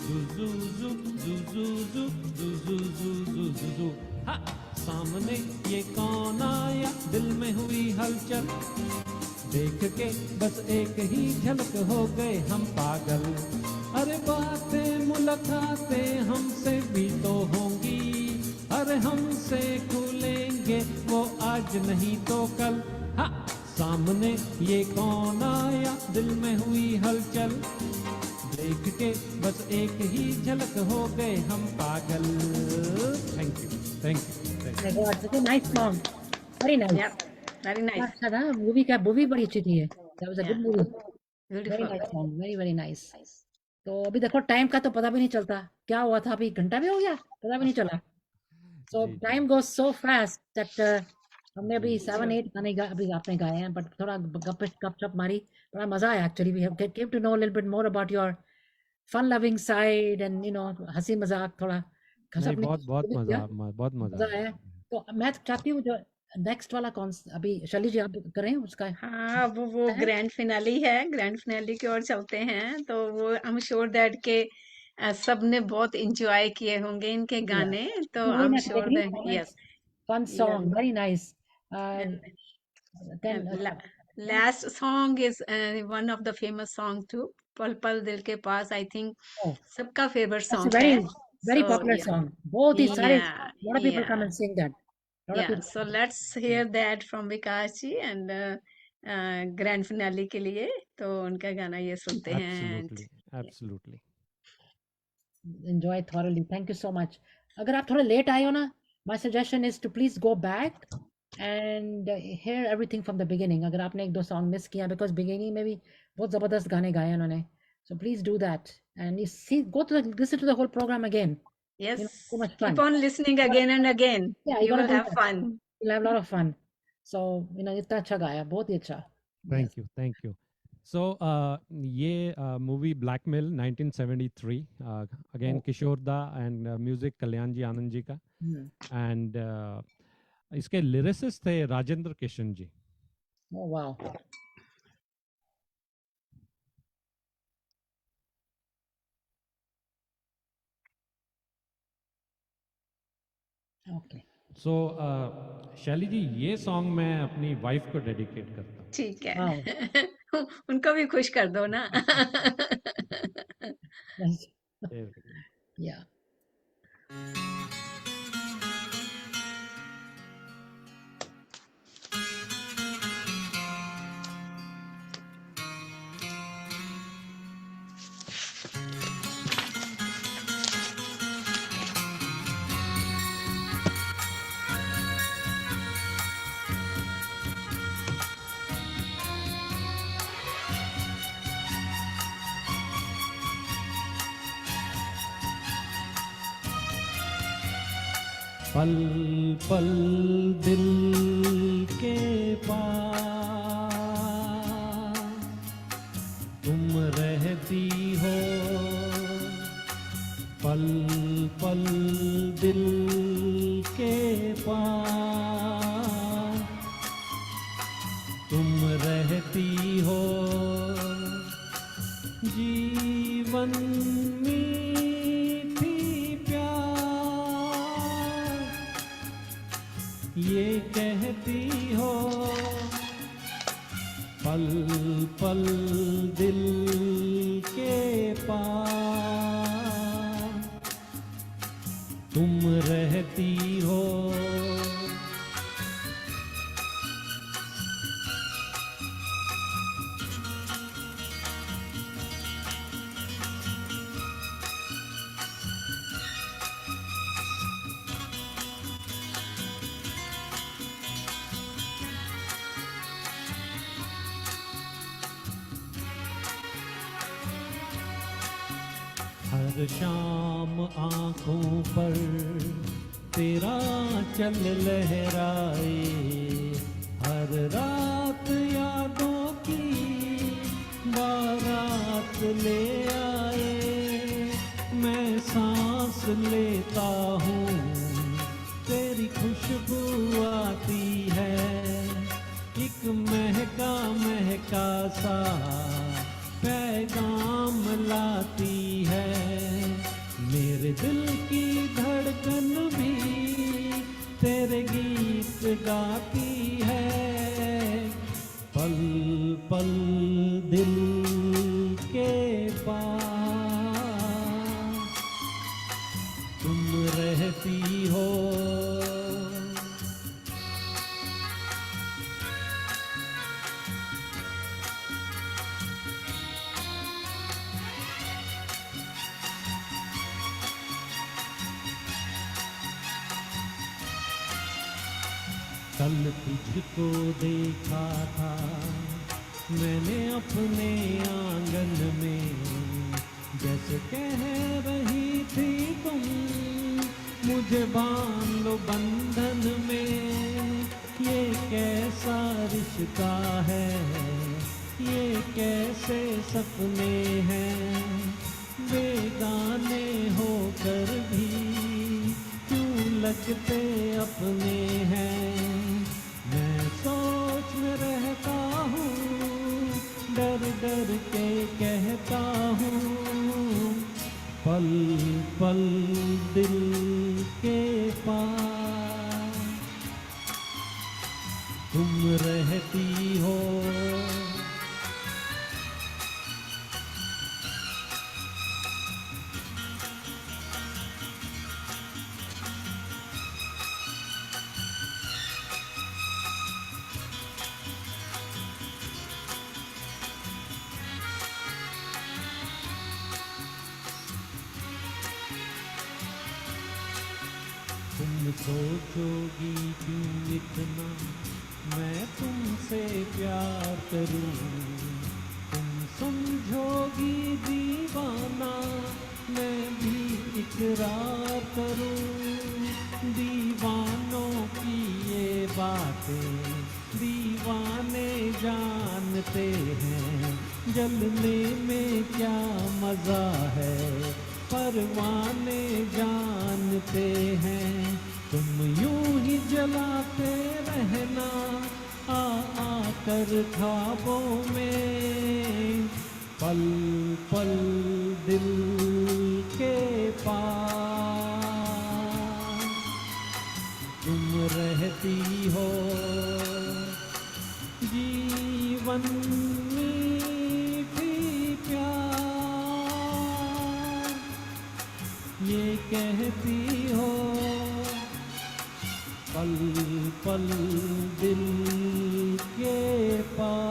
जुजुजु जुजुजु जुजुजुजुजुजु। हा, सामने ये कौन आया, दिल में हुई हलचल, देख के बस एक ही झलक हो गए हम पागल। अरे बातें मुलाकातें हमसे भी तो होंगी, अरे हमसे खुलेंगे वो आज नहीं तो कल। हाँ, सामने ये कौन आया, दिल में हुई हलचल, देख के बस एक ही झलक हो गए हम पागल। Thank you, thank you, thank My God, such a nice song. Very nice. Yeah, very nice. अच्छा था मूवी बड़ी अच्छी थी ये. That was a Yeah, good movie. Very beautiful. nice song. Very very nice. तो अभी देखो टाइम का तो पता भी नहीं चलता क्या हुआ था, अभी घंटा भी हो गया पता भी नहीं चला. So ji, ji. time goes so fast that हमने अभी जी। 7-8 गाने अभी आपने गाए हैं, बट थोड़ा गपशप मारी, बड़ा मजा आया actually. We have came to know a little bit more about your fun loving side and you know हंसी मजाक थोड़ा नहीं, अपने बहुत बहुत भी मजा किया, बहुत मजा मजा आया। आया. तो मैं चाहती हूँ जो नेक्स्ट वाला अभी शैली जी आप करें उसका हाँ, वो है. ग्रैंड फिनाली है, ग्रैंड फिनाली की ओर चलते हैं। तो वो आई एम श्योर दैट के सबने बहुत एंजॉय किए होंगे इनके Yeah. गाने। तो मैं आई वही एम मैं देख श्योर रही हूँ that comments. Yes Fun yes song, very nice. Uh, then last song is one of the famous song too, पल पल दिल के पास। आई थिंक oh, सबका favourite that's a song very है। very सो popular या song. बहुत ही सारे, या lot of people come या and sing that. Lot of Yeah, people. so let's hear that from Vikas ji and grand finale के लिए तो उनका गाना ये सुनते हैं। Absolutely, absolutely. Enjoy thoroughly. Thank you so much. अगर आप थोड़ा लेट आए हो ना, my suggestion is to please go back and hear everything from the beginning. अगर आपने एक दो सॉन्ग मिस किया, because beginning में भी बहुत जबरदस्त गाने गाए उन्होंने. So please do that and you see, listen to the whole program again. Yes, You know, so much keep fun. on listening again and again. Yeah, you You gotta will do have that. fun. You'll have a lot of fun. So you know इतना अच्छा गाया, बहुत ही अच्छा. Yes. Thank you, thank you. So ये movie blackmail 1973, again Oh. Kishore da and music कल्याण जी आनंद जी का, Hmm. And इसके lyricist थे Rajendra Kishan ji. Oh wow. Okay. सो शैली जी, ये सॉन्ग मैं अपनी वाइफ को डेडिकेट करता हूँ। ठीक है। Wow. उनको भी खुश कर दो ना। Yes. ये- Yeah. पल पल दिल के पास तुम रहती हो, पल पल दिल के पास तुम रहती हो। जीवन मीठी प्यार ये कहती हो, पल पल दिल के पास तुम रहती हो। हर शाम आँखों पर तेरा चल लहराए, हर रात यादों की बारात ले आए। मैं सांस लेता हूँ तेरी खुशबू आती है, एक महका महका सा पैगाम लाती है। मेरे दिल की धड़कन भी तेरे गीत गाती है, पल पल दिल के पास तुम रहती हो। कल तुझको देखा था मैंने अपने आंगन में, जैसे कह रही थी तुम मुझे बांध लो बंधन में। ये कैसा रिश्ता है, ये कैसे सपने हैं, बेगाने होकर भी क्यों लगते अपने हैं। मैं सोच में रहता हूँ, डर डर के कहता हूँ, पल पल दिल के पास तुम रहती हो। तुम सोचोगी क्यों इतना मैं तुमसे प्यार करूं, तुम समझोगी दीवाना मैं भी इकरार करूं। दीवानों की ये बातें दीवाने जानते हैं, जलने में क्या मजा है परवाने जानते हैं। तुम यूं ही जलाते रहना आ आकर ख्वाबों में, पल पल दिल के पास तुम रहती हो। जीवन मीठी प्यार ये कहती हो, पल पल दिल के पास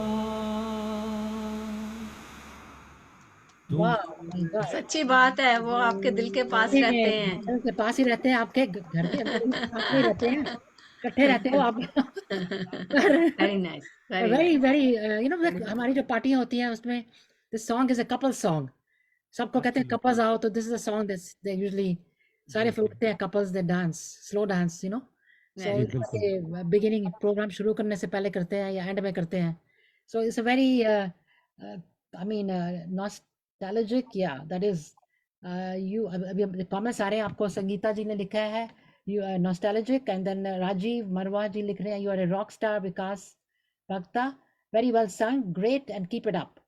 तुम वाह माय गॉड। सच्ची बात है, वो आपके दिल के पास नहीं रहते नहीं, हैं। दिल के पास ही रहते हैं, आपके घर के अंदर ही साथ में ही रहते हैं, इकट्ठे रहते हो आप। Very nice, very very nice. Very you know, हमारी जो पार्टियां होती हैं उसमें this song is a couple song. सबको कहते हैं कपल्स आओ, तो this is a song this they usually सारे फिर उठते हैं couples, they dance slow dance, you know. So very nice. Beginning programme शुरू करने से पहले करते हैं या एंड में करते हैं। So it's a very I mean nostalgic, yeah that is you. अभी कमेंट्स आ रहे हैं आपको, संगीता जी ने लिखा है you are nostalgic, and then Rajeev Marwah ji लिख रहे हैं you are a rock star Vikas Bhakta, very well sung, great, and keep it up.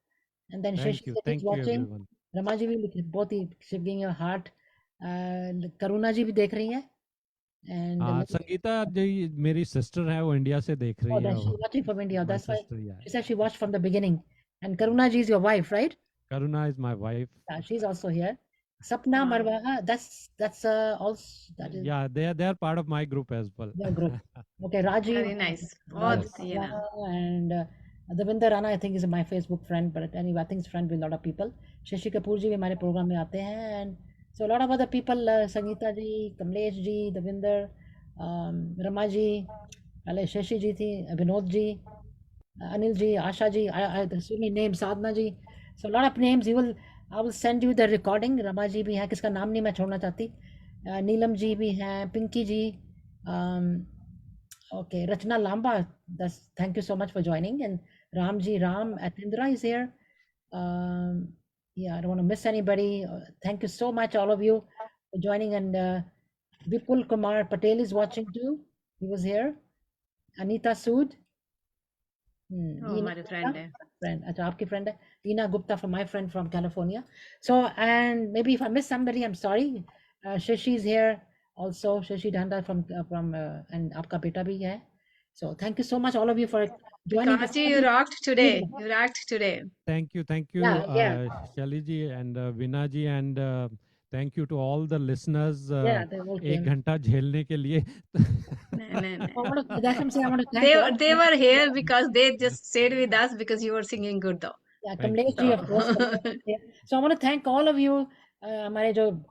And then Shashi Seth is thank you watching. everyone। Rama ji भी बहुत ही she's giving a heart. करुणा जी भी देख रही हैं, and हाँ, संगीता जी मेरी सिस्टर है, वो इंडिया से देख रही oh, है। then she's watching from India. My That's why sister, yeah. she said she watched from the beginning. And Karuna ji is your wife, right? Karuna is my wife. Yeah, she's also here. Sapna Wow. Marwaha, that's also that is Yeah, they are part of my group as well। your group. Okay, Rajiv, very nice, बहुत Yes। ये ना। and Davinder Rana, I think is my Facebook friend, but anyway, I think he's friend with a lot of people. Shashi Kapoor ji भी हमारे programme में आते हैं, and so a lot of other people, Sangeeta ji, Kamlesh ji, Davinder, Rama ji, पहले शशि जी थी, Vinod ji, Anil ji, Asha ji, so many names, Sadhna ji. So a lot of names. You will I will send you the recording. Rama ji भी हैं, किसका नाम नहीं मैं छोड़ना चाहती, नीलम जी भी हैं, पिंकी जी, okay, Rachna Lamba, thank you so much for joining, and Ram Atindra is here. Yeah, I don't want to miss anybody. Thank you so much, all of you, for joining, and Vipul Kumar Patel is watching too. He was here. Anita Sood. हमारे friend है. Friend, अच्छा आपकी friend है. Ina Gupta from my friend from California. So, and maybe if I miss somebody, I'm sorry. Shashi is here also. Shashi Dhanda from and आपका बेटा भी है. So thank you so much all of you for joining. Kachi, you rocked today. You rocked today. Thank you, Yeah. Shelly ji and Veena ji, and thank you to all the listeners. Yeah, they all एक came. घंटा झेलने के लिए. That's what I'm saying. I want to thank all. They were here because they just stayed with us because you were singing good though. Yeah, Thank you. Kamlesh ji, of course. Kamlesh is here. So I want to thank all of you. हमारे जो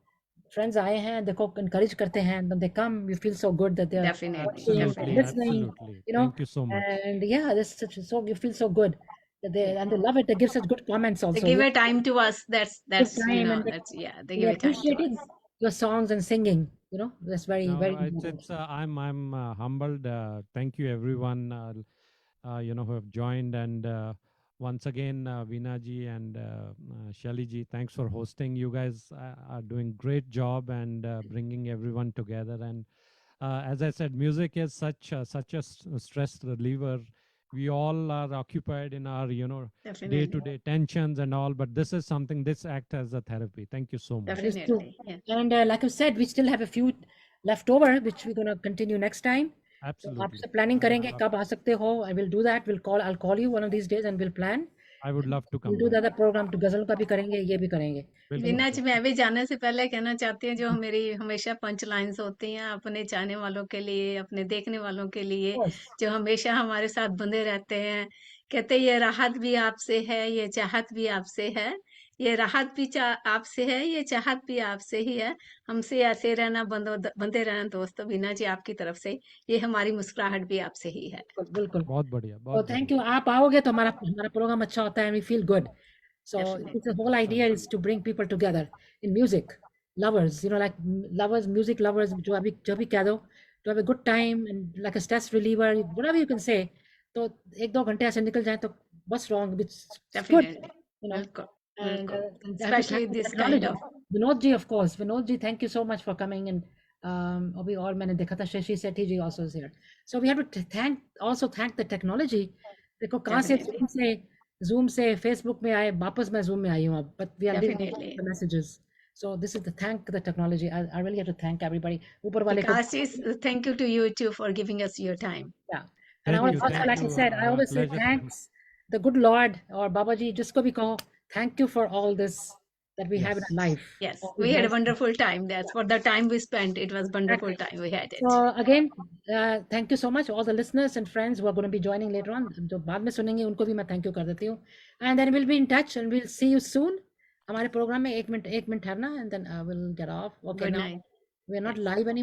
friends आए हैं, देखो encourage करते हैं. When they come, you feel so good that they're Definitely, watching, Absolutely, definitely. listening. absolutely. You know, Thank you so much. and yeah, this is such so you feel so good that they love it. They give such good comments also. They give You a time to us. That's time and that's yeah. They they give a time to appreciated us. your songs and singing. You know, that's very No, very it's important. I'm humbled. Thank you everyone, who have joined, and once again, Veena ji and Shelly ji, thanks for hosting. You guys are doing great job and bringing everyone together. And as I said, music is such a stress reliever. We all are occupied in our Definitely. day-to-day tensions and all, but this is something, this act as a therapy. Thank you so much. That is true. Definitely. Yeah. And like I said, we still have a few left over, which we're going to continue next time. So Absolutely. आपसे planning करेंगे कब आ सकते हो. I will do that. I'll call you one of these days and we'll plan. I would love to come We'll do the back. other program to गजल का भी करेंगे, ये भी करेंगे. वीना जी, मैं भी जाने से पहले कहना चाहती हूँ, जो मेरी हमेशा पंच लाइन्स होती हैं अपने चाहने वालों के लिए, अपने देखने वालों के लिए, Of course. जो हमेशा हमारे साथ बंधे रहते हैं, कहते ये राहत भी आपसे है, ये चाहत भी आपसे है, ये राहत भी आपसे है, ये चाहत भी आपसे ही है, हमसे ऐसे रहना, बंधे रहना दोस्तों. वीना जी, आपकी तरफ से ये हमारी मुस्कुराहट भी आपसे ही है. बिल्कुल. बहुत बढ़िया, So बहुत thank बढ़िया. you. आप आओगे तो हमारा प्रोग्राम अच्छा होता है and we feel good. So Definitely. it's the whole idea is to bring people together in music. Lovers, like lovers, music lovers, जो भी कह दो, to have a good time and like a stress reliever, whatever you can say. तो 1-2 घंटे ऐसे निकल जाए तो what's wrong? It's good, Definitely. And बिल्कुल. I have to Especially thank the this kind technology. of. Vinod ji, of course. Vinod ji, thank you so much for coming, and अभी और मैंने देखा था Shashi Sethi ji also is here. So we have to thank the technology. देखो कहाँ से Zoom से Facebook में आए, वापस मैं Zoom में आई हूँ अब, but we are leaving the messages. So this is thank the technology. I really have to thank everybody. ऊपर वाले को. Thank you to you too for giving us your time. Yeah. And I also, like I said, I always say thanks the good Lord or Babaji, जिसको भी कहो, thank you for all this that we have in our life. Yes, we had a wonderful time. That's for the time we spent. It was wonderful time we had it. So again, thank you so much all the listeners and friends who are going to be joining later on. जो बाद में सुनेंगे उनको भी मैं thank you कर देती हूँ. And then we'll be in touch and we'll see you soon. हमारे प्रोग्राम में 1 मिनट ठहरना and then we'll get off. Okay, Good now night. we are not live anymore.